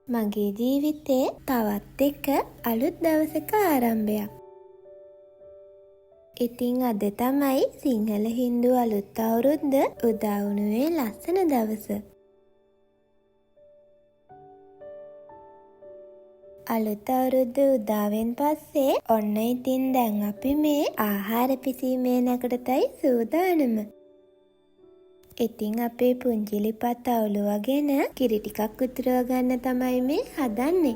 මගේ ජීවිතේ තවත් එක අලුත් දවසක ආරම්භයක්. ඉතින් අද තමයි සිංහල හින්දු අලුත් අවුරුද්ද උදා වුණේ ලස්සන දවස. අලුත් අවුරුද්ද උදාවෙන් පස්සේ ඔන්න ඉතින් දැන් අපි මේ ආහාර පිසීමේ නැකටටයි සූදානම. ඉතින් අපේ පුංචි ලිපත් අවුලුවගෙන කිරි ටිකක් උතුරව ගන්න තමයි මේ හදන්නේ.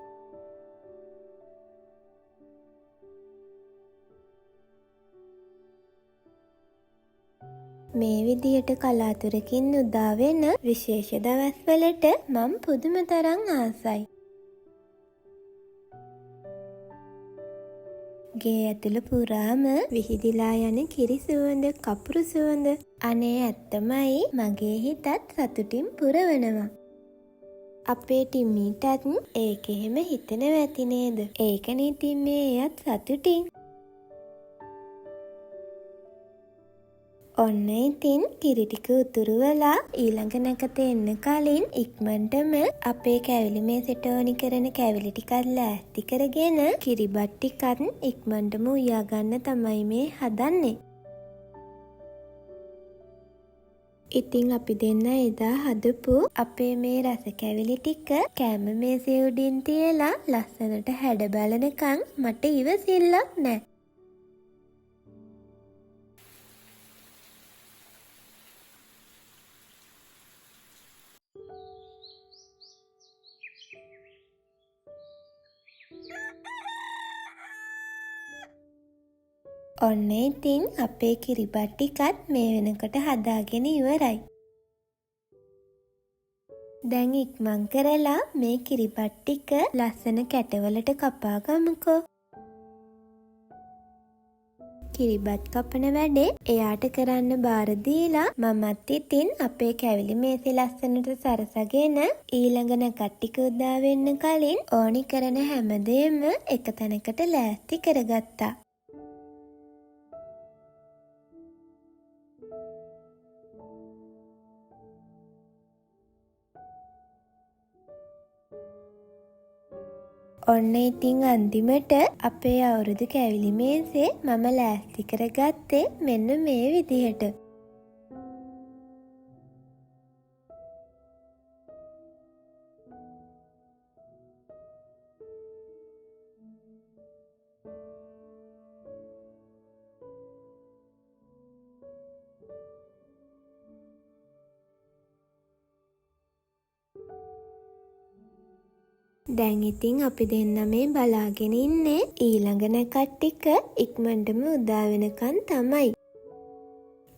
මේ විදියට කලාතුරකින් උදා වෙන විශේෂ දවස්වලට මම පුදුම තරම් ආසයි. ගේ ඇතුළ පුරාම විහිදිලා යන කිරි සුවඳ, කපුරු සුවඳ. අනේ ඇත්තමයි මගේ හිතත් සතුටින් පුරවනවා. අපේ ටිම්මීටත් ඒක එහෙම හිතෙනවා ඇති නේද? ඒකනේ ඉතින් මේ එයත් සතුටින්. ඔන්න ඉතින් කිරි ටික උතුරුවලා ඊළඟ නැකත එන්න කලින් ඉක්මනටම අපේ කැවිලි මේසෙට ඕනි කරන කැවිලි ටිකක් ලෑස්ති කරගෙන කිරිබත් ටිකත් ඉක්මනටම උයා ගන්න තමයි මේ හදන්නේ. ඉතින් අපි දෙන්න එදා හදපු අපේ මේ රස කැවිලි ටික කෑම මේසේ උඩින් තියලා ලස්සනට හැඩ බලනකම් මට ඉවසිල්ලක් නැහැ. ඔන්න ඉතින් අපේ කිරිබත් ටිකත් මේ වෙනකොට හදාගෙන ඉවරයි. දැන් ඉක්මන් කරලා මේ කිරිබත් ටික ලස්සන කැටවලට කපා ගමුකෝ. කිරිබත් කපන වැඩේ එයාට කරන්න බාර දීලා මමත් ඉතින් අපේ කැවිලි මේසේ ලස්සනට සරසගෙන ඊළඟ නැකත් ටික උදා වෙන්න කලින් ඕනි කරන හැමදේම එක තැනකට ලෑස්ති කරගත්තා. ඔන්න ඉතින් අන්තිමට අපේ අවුරුදු කැවිලි මේසේ මම ලෑස්ති කරගත්තේ මෙන්න මේ විදිහට. දැන් ඉතින් අපි දෙන්න මේ බලාගෙන ඉන්නේ ඊළඟ නැකත් ටික ඉක්මනටම උදා වෙනකන් තමයි.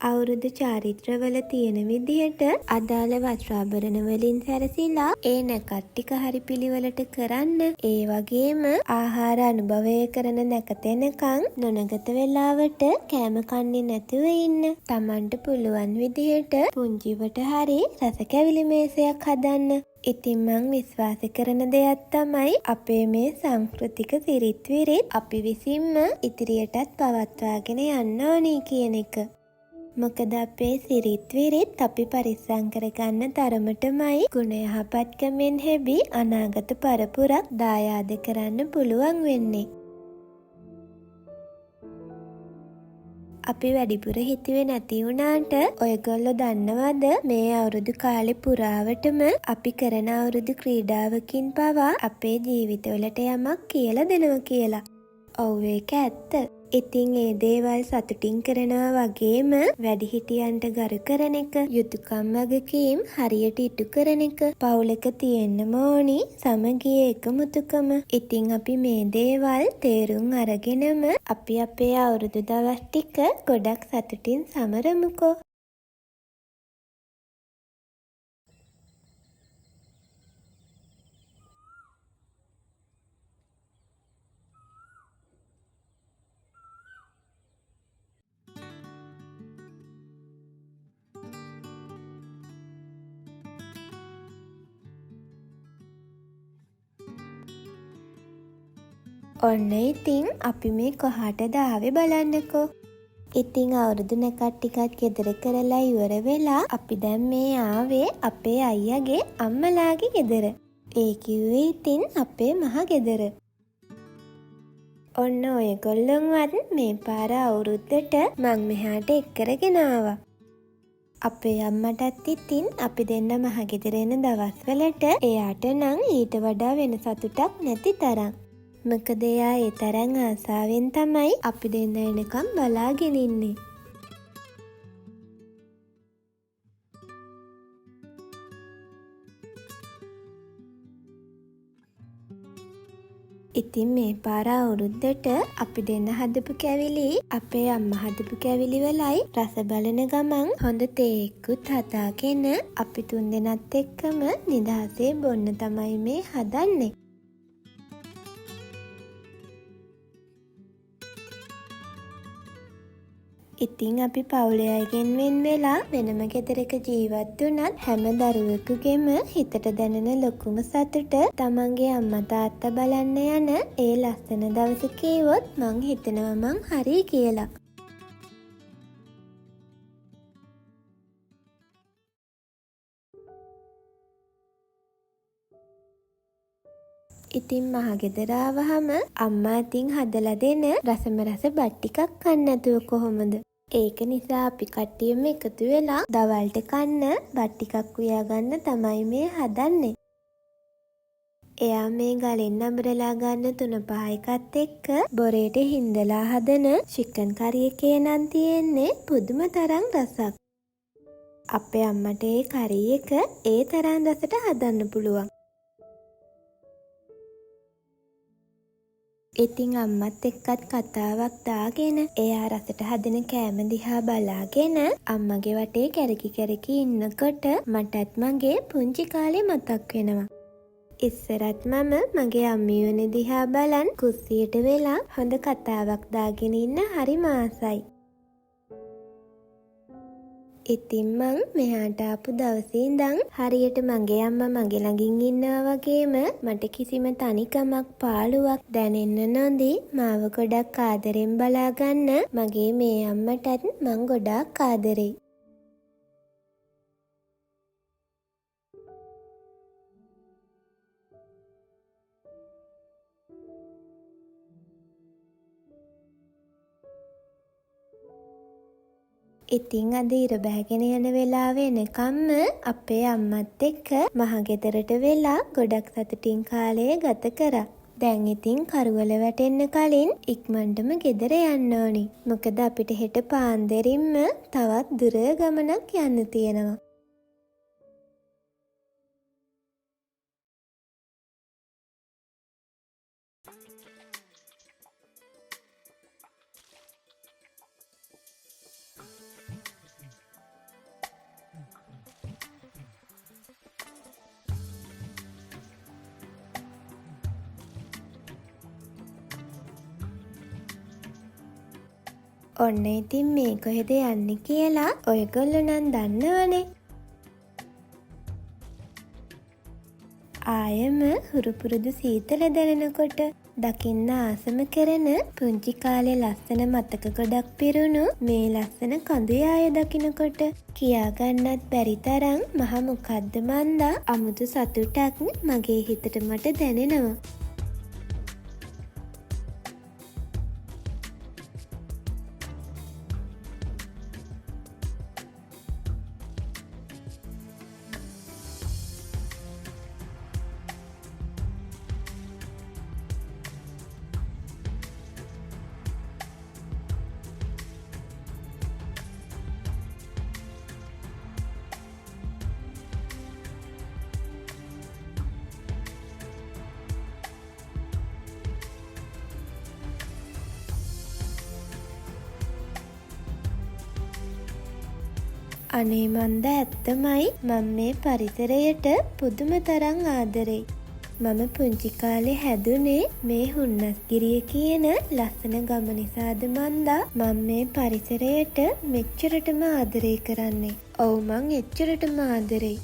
අවුරුදු චාරිත්‍රවල තියෙන විදිහට අදාළ වස්ත්‍රාභරණ වලින් සැරසිලා ඒ නැකත් ටික හරි පිළිවෙලට කරන්න. ඒ වගේම ආහාර අනුභවය කරන නැකතෙනකන් නොනගත වෙලාවට කෑම කන්නේ නැතුව ඉන්න. Tamanට පුළුවන් විදිහට පුංචිවට හරි රස කැවිලි මේසයක් හදන්න. ඉතින් මං විශ්වාස කරන දෙයක් තමයි අපේ මේ සංස්කෘතික සිරිත් විරිත් අපි විසින්ම ඉදිරියටත් පවත්වාගෙන යන්න ඕනේ කියන එක. මොකද අපේ සිරිත් විරිත් අපි පරිස්සම් කරගන්න තරමටමයි ගුණ යහපත්කමෙන් හැබි අනාගත පරපුරක් දායාද කරන්න පුළුවන් වෙන්නේ. අපි වැඩිපුර හිතුවේ නැති වුණාට ඔයගොල්ලෝ දන්නවද මේ අවුරුදු කාලේ පුරාවටම අපි කරන අවුරුදු ක්‍රීඩාවකින් පවා අපේ ජීවිතවලට යමක් කියලා දෙනවා කියලා. ඔව් ඒක ඇත්ත. ඉතින් ඒ දේවල් සතුටින් කරනවා වගේම වැඩිහිටියන්ට ගරු කරන එක, යුතුයකම් වගකීම් හරියට ඉටු කරන එක, පවුලක තියෙන්නම ඕනි සමගිය එකමුතුකම. ඉතින් අපි මේ දේවල් තේරුම් අරගෙනම අපි අපේ අවුරුදු දවස් ටික ගොඩක් සතුටින් සමරමුකෝ. ඔන්න ඉතින් අපි මේ කොහාටද ආවේ බලන්නකෝ. ඉතින් අවුරුදු නැකත් ටිකක් ගෙදර කරලා ඉවර වෙලා අපි දැන් මේ ආවේ අපේ අයියාගේ අම්මලාගේ ගෙදර. ඒ කිව්වේ ඉතින් අපේ මහ ගෙදර. ඔන්න ඔයගොල්ලොන්වත් මේ පාර අවුරුද්දට මං මෙහාට එක්කරගෙන ආවා. අපේ අම්මටත් ඉතින් අපි දෙන්න මහගෙදර එන දවස්වලට එයාට නම් ඊට වඩා වෙන සතුටක් නැති තරම්. මොකද එයා ඒ තරම් ආසාවෙන් තමයි අපි දෙන්න එනකම් බලාගෙන ඉන්නේ. ඉතින් මේ පාර අවුරුද්දට අපි දෙන්න හදපු කැවිලි අපේ අම්මා හදපු කැවිලි වලයි රස බලන ගමන් හොඳ තේ එක්කුත් හදාගෙන අපි තුන්දෙනාත් එක්කම නිදහසේ බොන්න තමයි මේ හදන්නේ. ඉතින් අපි පවුලේ අයගෙන් වෙන් වෙලා වෙනම ගෙදරක ජීවත් වුණත් හැම දරුවෙකුගේම හිතට දැනෙන ලොකුම සතුට තමන්ගේ අම්මා තාත්තා බලන්න යන ඒ ලස්සන දවස කීවොත් මං හිතනවා මං හරි කියලා. ඉතින් මහගෙදර ආවහම අම්මා අතින් හදලා දෙන රසම රස බත් ටිකක් කන්න නැතුව කොහොමද? ඒක නිසා අපි කට්ටියම එකතු වෙලා දවල්ට කන්න බත් ටිකක් උයා ගන්න තමයි මේ හදන්නේ. එයා මේ ගලෙන් අඹරලා ගන්න 3-5 එකත් එක්ක බොරේට හිඳලා හදන චිකන් කරි එකේ නම් තියෙන්නේ පුදුම තරම් රසක්. අපේ අම්මට ඒ කරි එක ඒ තරම් රසට හදන්න පුළුවන්. ඉතින් අම්මත් එක්කත් කතාවක් දාගෙන එයා රසට හදන කෑම දිහා බලාගෙන අම්මගේ වටේ කැරකි ඉන්නකොට මටත් මගේ පුංචි කාලේ මතක් වෙනවා. ඉස්සරත් මම මගේ අම්මියෝනේ දිහා බලන් කුස්සියට වෙලා හොඳ කතාවක් දාගෙන ඉන්න හරිම ආසයි. ඉතින් මං මෙහාට ආපු දවසේ ඉඳන් හරියට මගේ අම්මා මගේ ළඟින් ඉන්නවා වගේම මට කිසිම තනිකමක් පාළුවක් දැනෙන්න නොදී මාව ගොඩක් ආදරෙන් බලා ගන්න මගේ මේ අම්මටත් මං ගොඩාක් ආදරෙයි. ඉතින් අද ඉර බෑගෙන යන වෙලාව එනකම්ම අපේ අම්මත් එක්ක මහගෙදරට වෙලා ගොඩක් සතුටින් කාලය ගත කරා. දැන් ඉතින් කරුවල වැටෙන්න කලින් ඉක්මනටම ගෙදර යන්න ඕනි. මොකද අපිට හෙට පාන්දරින්ම තවත් දුර ගමනක් යන්න තියෙනවා. ඔන්න ඉතින් මේ කොහෙද යන්නේ කියලා ඔයගොල්ලෝ නම් දන්නවනේ. ආයෙම හුරුපුරුදු සීතල දැනෙනකොට දකින්න ආසම කරන පුංචි කාලේ ලස්සන මතක ගොඩක් පිරුණු මේ ලස්සන කඳුයාය දකින්නකොට කියාගන්නත් බැරි තරම් මහ මොකද්ද මන්දා අමුතු සතුටක් මගේ හිතට මට දැනෙනවා. අනේ මන්ද ඇත්තමයි මම මේ පරිසරයට පුදුම තරම් ආදරෙයි. මම පුංචි කාලේ හැදුනේ මේ හුන්නස්ගිරිය කියන ලස්සන ගම නිසාද මන්දා මම මේ පරිසරයට මෙච්චරටම ආදරේ කරන්නේ. ඔව් මං එච්චරටම ආදරෙයි.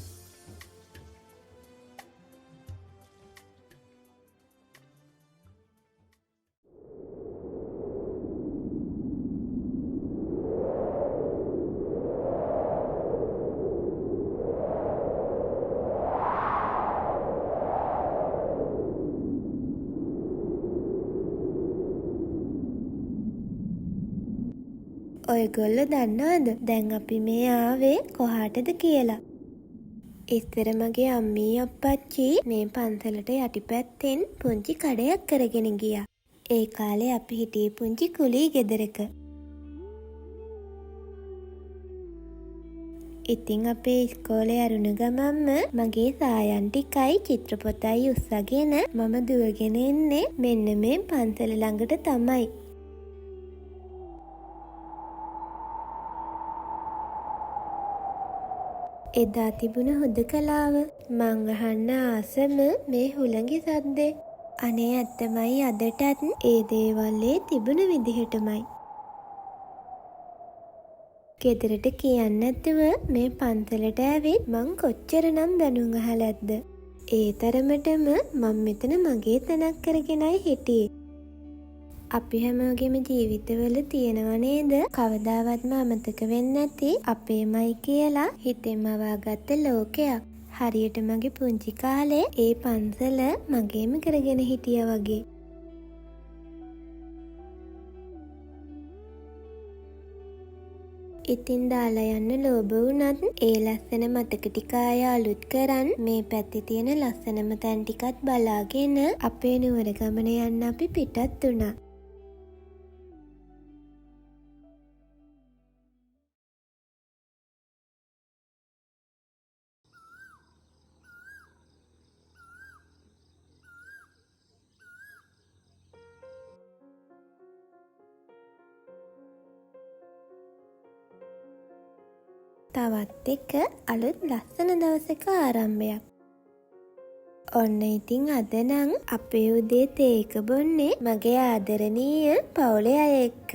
ඔයගොල්ලෝ දන්නවද දැන් අපි මේ ආවේ කොහාටද කියලා? ඉස්සර මගේ අම්මී අප්පච්චි මේ පන්සලට යටිපැත්තෙන් පුංචි කඩයක් කරගෙන ගියා. ඒ කාලේ අපි හිටියේ පුංචි කුලී ගෙදරක. ඉතින් අපේ ඉස්කෝලේ අරුණ ගමම්ම මගේ සායන් ටිකයි චිත්‍රපොතයි උස්සගෙන මම දුවගෙන එන්නේ මෙන්න මේ පන්සල ළඟට තමයි. එදා තිබුණ හුදකලාව මං අහන්න ආසම මේ හුළඟි සද්දේ. අනේ ඇත්තමයි අදටත් ඒ දේවල්ලේ තිබුණ විදිහටමයි. ගෙදරට කියන්න නැතුව මේ පන්සලට ඇවිත් මං කොච්චරනම් බැනුම් අහලද්ද. ඒ තරමටම මං මෙතන මගේ තැනක් කරගෙනයි හිටියේ. අපි හැමෝගෙම ජීවිතවල තියෙනව නේද කවදාවත්ම අමතක වෙන්නේ නැති අපේමයි කියලා හිතෙන් මවාගත්ත ලෝකයක්. හරියට මගේ පුංචි කාලේ ඒ පන්සල මගේම කරගෙන හිටියා වගේ. ඉතින් දාලා යන්න ලෝභ වුණත් ඒ ලස්සන මතක ටික ආය අලුත් කරන් මේ පැත්තේ තියෙන ලස්සනම තැන් ටිකත් බලාගෙන අපේ නුවර ගමන යන්න අපි පිටත් වුණා. තවත් එක අලුත් ලස්සන දවසක ආරම්භයක්. ඔන්න ඉතින් අද නම් අපේ උදේ තේක බොන්නේ මගේ ආදරණීය පවුලේ අය එක්ක.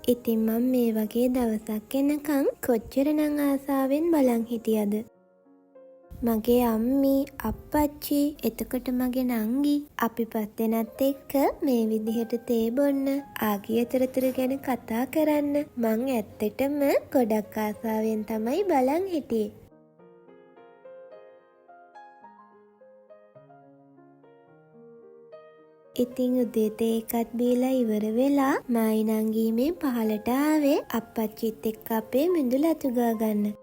ඉතින් මම මේ වගේ දවසක් එනකන් කොච්චරනම් ආසාවෙන් බලන් හිටියද? මගේ අම්මි අප්පච්චි එතකොට මගේ නංගි අපි පස් දෙනත් එක්ක මේ විදිහට තේ බොන්න ආගිය තොරතුරු ගැන කතා කරන්න මං ඇත්තටම ගොඩක් ආසාවෙන් තමයි බලන් හිටියේ. ඉතින් උදේ තේ එකත් බීලා ඉවර වෙලා මායි නංගි මේ පහලට ආවේ අප්පච්චිත් එක්ක අපේ මිදුල අතුගා ගන්න.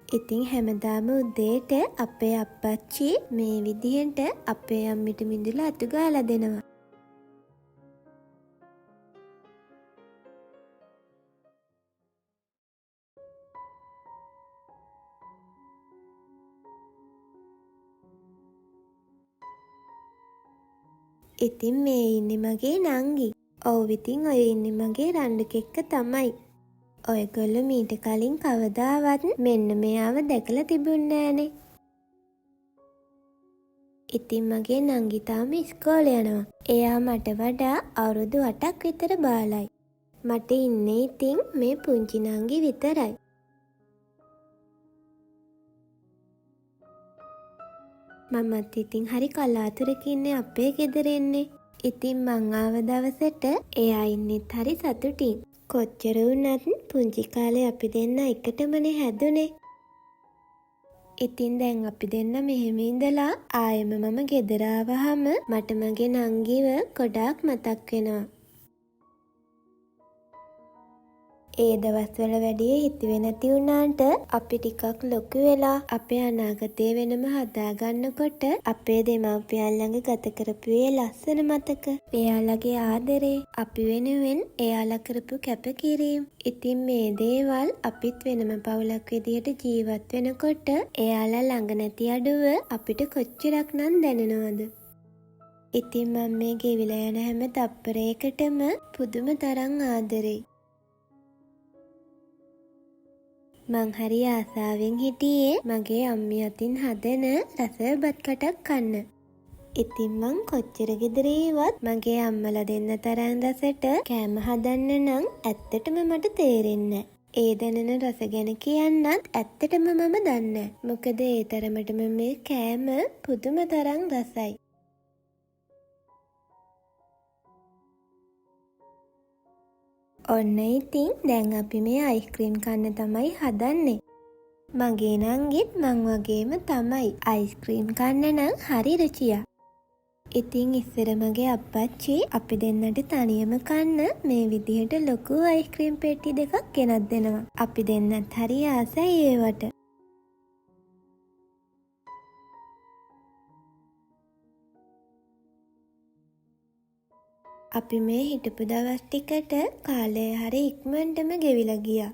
ඉතින් හැමදාම උදේට අපේ අප්පච්චි මේ විදිහට අපේ අම්මිට මිදුල අතු ගාලා දෙනවා. ඉතින් මේ ඉන්නේ මගේ නංගි. ඔව් ඉතින් ඔය ඉන්නේ මගේ රණ්ඩු කෙක්ක තමයි. ඔයගොල්ලෝ මීට කලින් කවදාවත් මෙන්න මෙයාව දැකලා තිබුණේ නෑනේ. ඉතින් මගේ නංගි තාම ඉස්කෝලේ යනවා. එයා මට වඩා අවුරුදු 8ක් විතර බාලයි. මට ඉන්නේ ඉතින් මේ පුංචි නංගි විතරයි. මමත් ඉතින් හරි කලාතුරකින් අපේ ගෙදර එන්නේ. ඉතින් මං ආව දවසට එයා ඉන්නෙත් හරි සතුටින්. කොච්චර වුණත් පුංචි කාලේ අපි දෙන්න එකටමනේ හැදුනේ. ඉතින් දැන් අපි දෙන්න මෙහෙම ඉඳලා ආයෙම මම ගෙදර ආවහම මට මගේ නංගිව ගොඩාක් මතක් වෙනවා. ඒ දවස්වල වැඩිය හිතුවේ නැති වුණාට අපි ටිකක් ලොකු වෙලා අපේ අනාගතය වෙනම හදාගන්නකොට අපේ දෙමව්පියන් ළඟ ගත කරපු ඒ ලස්සන මතක, එයාලගේ ආදරේ, අපි වෙනුවෙන් එයාලා කරපු කැපකිරීම. ඉතින් මේ දේවල් අපිත් වෙනම පවුලක් විදියට ජීවත් වෙනකොට එයාලා ළඟ නැති අඩුව අපිට කොච්චරක් නම් දැනෙනවද? ඉතින් මම මේ ගෙවිලා යන හැම තප්පරයකටම පුදුම තරම් ආදරෙයි. මං හරි ආසාවෙන් හිටියේ මගේ අම්මි අතින් හදන රසබත් කටක් කන්න. ඉතින් මං කොච්චර ගෙදරේවත් මගේ අම්මලා දෙන්න තරම් රසට කෑම හදන්න නම් ඇත්තටම මට තේරෙන්නේ නැහැ. ඒ දැනෙන රස ගැන කියන්නත් ඇත්තටම මම දන්නේ. මොකද ඒ තරමටම මේ කෑම පුදුම තරම් රසයි. ඔන්න ඉතින් දැන් අපි මේ අයිස්ක්‍රීම් කන්න තමයි හදන්නේ. මගේ නංගිත් මං වගේම තමයි අයිස්ක්‍රීම් කන්න නම් හරි රුචියක්. ඉතින් ඉස්සර මගේ අප්පච්චි අපි දෙන්නට තනියම කන්න මේ විදිහට ලොකු අයිස්ක්‍රීම් පෙට්ටි දෙකක් ගෙනත් දෙනවා. අපි දෙන්නත් හරි ආසයි ඒවට. අපි මේ හිටපු දවස් ටිකට කාලය හරි ඉක්මනටම ගෙවිලා ගියා.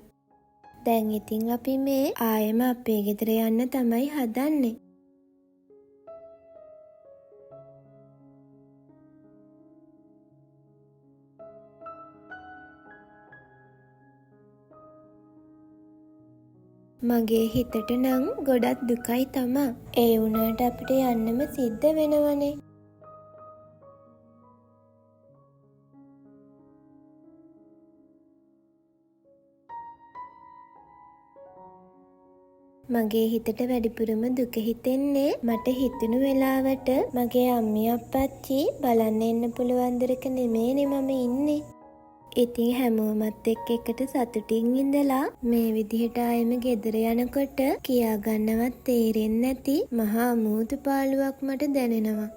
දැන් ඉතින් අපි මේ ආයෙම අපේ ගෙදර යන්න තමයි හදන්නේ. මගේ හිතට නම් ගොඩක් දුකයි තමා. ඒ වුණාට අපිට යන්නම සිද්ධ වෙනවනේ. මගේ හිතට වැඩිපුරම දුක හිතෙන්නේ මට හිතුණු වෙලාවට මගේ අම්මි අප්පච්චි බලන්න එන්න පුළුවන් දරක නෙමේනේ මම ඉන්නේ. ඉතින් හැමෝමත් එකට සතුටින් ඉඳලා මේ විදිහට ආයෙම ගෙදර යනකොට කියා ගන්නවත් තේරෙන්නේ නැති මහා අමෝතු පාළුවක් මට දැනෙනවා.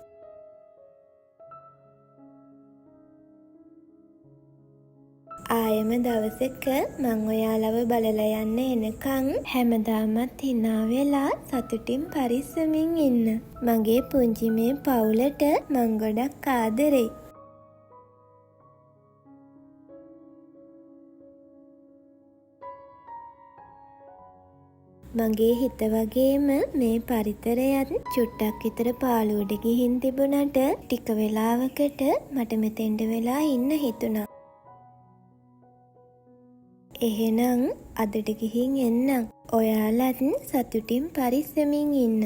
ආයෙම දවසක මං ඔයාලව බලලා යන්න එනකන් හැමදාමත් hina වෙලා සතුටින් පරිස්සමින් ඉන්න. මගේ පුංචි මේ පවුලට මං ගොඩක් ආදරෙයි. මගේ හිත වගේම මේ පරිතරයත් චුට්ටක් විතර පාළුවට ගිහින් තිබුණට ටික වෙලාවකට මට මෙතෙන්ට වෙලා ඉන්න හිතුණා. එහෙනම් අදට ගිහින් එන්නම්. ඔයාලත් සතුටින් පරිස්සමින් ඉන්න.